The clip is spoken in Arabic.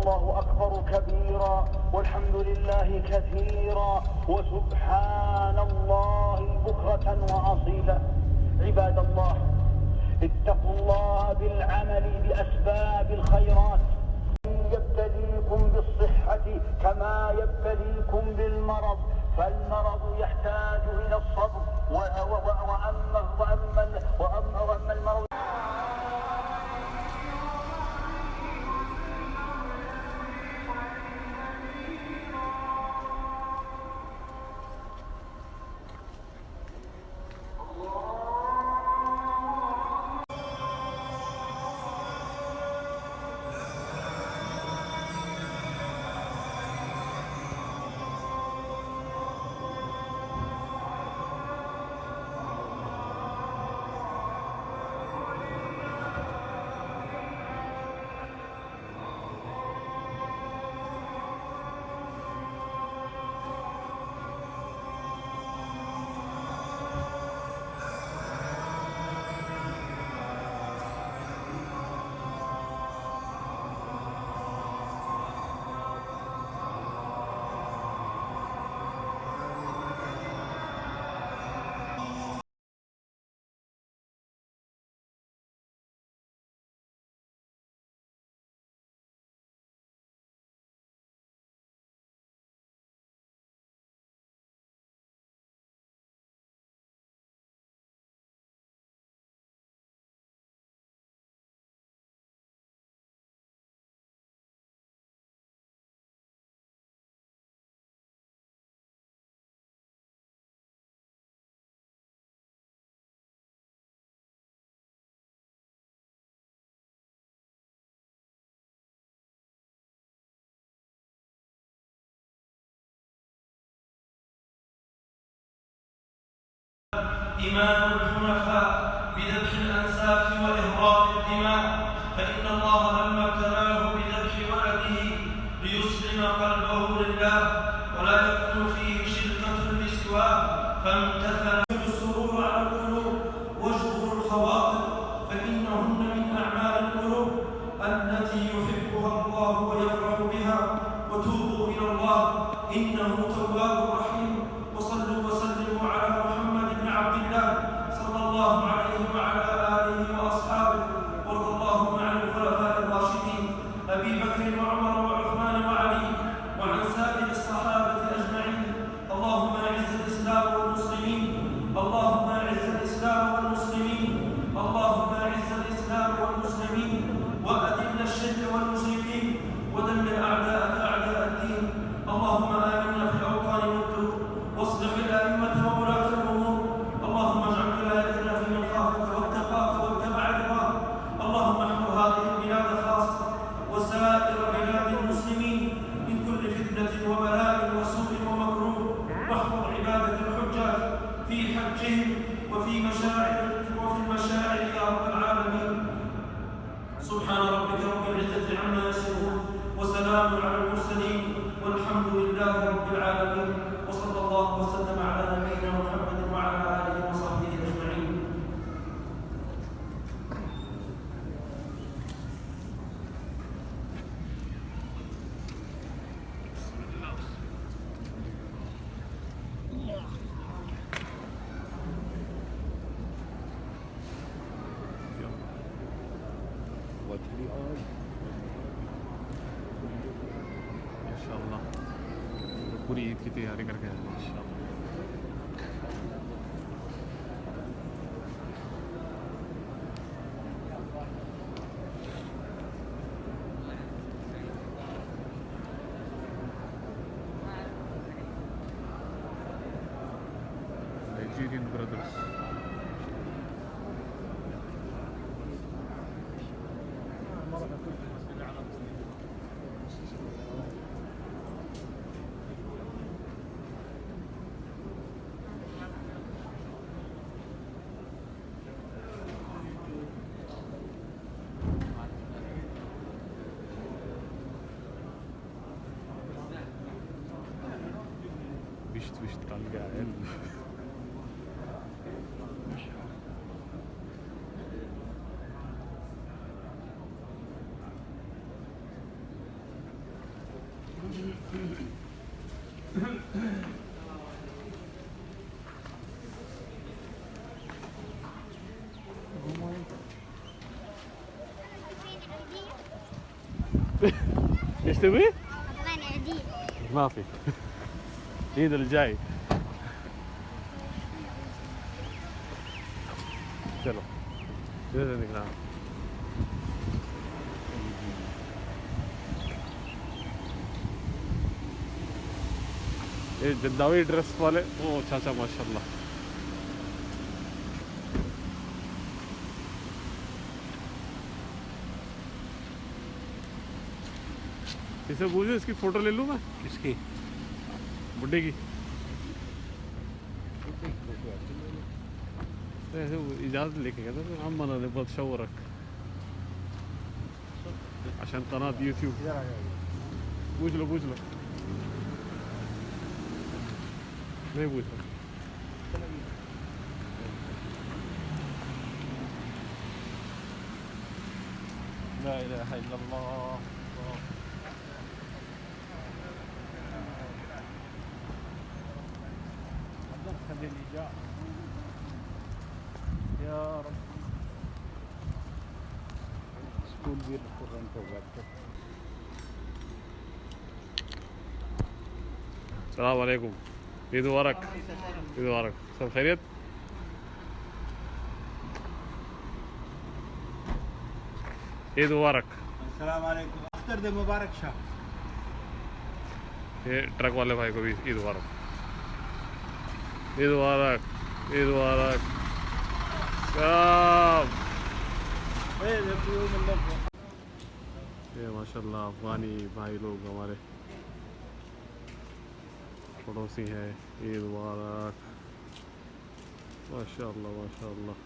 والله أكبر كبيرا والحمد لله كثيرا وسبحان الله بكرة وأصيلا. عباد الله، اتقوا الله بالعمل بأسباب الخيرات. يبتليكم بالصحة كما يبتليكم بالمرض، فالمرض يحتاج إلى الصبر، وأما المرض إيمان الحنفاء بذبح الأنساك وإهراق الدماء، فإن الله لما ابتلاه بذبح ولده ليسلم قلبه لله ولا يكون فيه شركة لسواه، فامتثل السرور على القلوب واجبر الخواطر، فإنهن من أعمال القلوب التي يحبها الله ويفرح بها. وتوبوا إلى الله إنه تواب رحيم. وصلوا وسلموا على محمد بن عبد الله صلى الله عليه وعلى آله وأصحابه. وارض اللهم عن الخلفاء الراشدين أبي بكر وعمر وعثمان وعلي وعن سائر الصحابة أجمعين. اللهم أعز الإسلام والمسلمين، اللهم أعز الإسلام والمسلمين، اللهم أعز الإسلام والمسلمين، وأذل الشرك والمشركين، ودمر أعداءك أعداء الدين. اللهم آمنا في الأوطان والدور، واصلح الأئمة وولاة الأمور. اللهم اجعل ولايتنا في من خافك واتقاك واتبع رضاك. اللهم احفظ هذه البلاد خاصة وسائر بلاد المسلمين من كل فتنة وبلاء وسوء ومكروه، واحفظ عبادك الحجاج في حجهم وفي المشاعر يا رب العالمين. سبحان ربك رب العزة عما يصفون، وسلام على المرسلين، والحمد لله رب العالمين. وصلى الله وسلم على نبينا محمد وعلى آله وصحبه أجمعين. इंशाअल्लाह पूरी ईद की तैयारी करके आए इंशाअल्लाह। Nigerian brothers. بيشتغل قاعد ايش تبي؟ كمان عيدين. ما في. العيد الجاي. चलो इधर से निकला ये जद्दावी ड्रेस वाले ओ चाचा माशाल्लाह इसे पूछो इसकी फोटो ले लूँ मैं किसकी? बुड्ढे की ऐसे इजाज़त लेके गया था हम मना ले बहुत शौरक عشان قناة يوتيوب पूछ लो नहीं पूछो لا إله إلا الله. هذه الإجابة يا رب. स्कूल भी रेस्टोरेंट होगा तो. सलाम वालेकुम ईद मुबारक ईद मुबारक सब खैरियत ईद मुबारक अस्सलाम वालेकुम. अफ्तर दे मुबारक शाह. ये ट्रक वाले भाई को भी ईद मुबारक ईद मुबारक ईद मुबारक ये माशाल्लाह अफगानी भाई लोग हमारे पड़ोसी हैं ईद मुबारक माशाल्लाह माशाल्लाह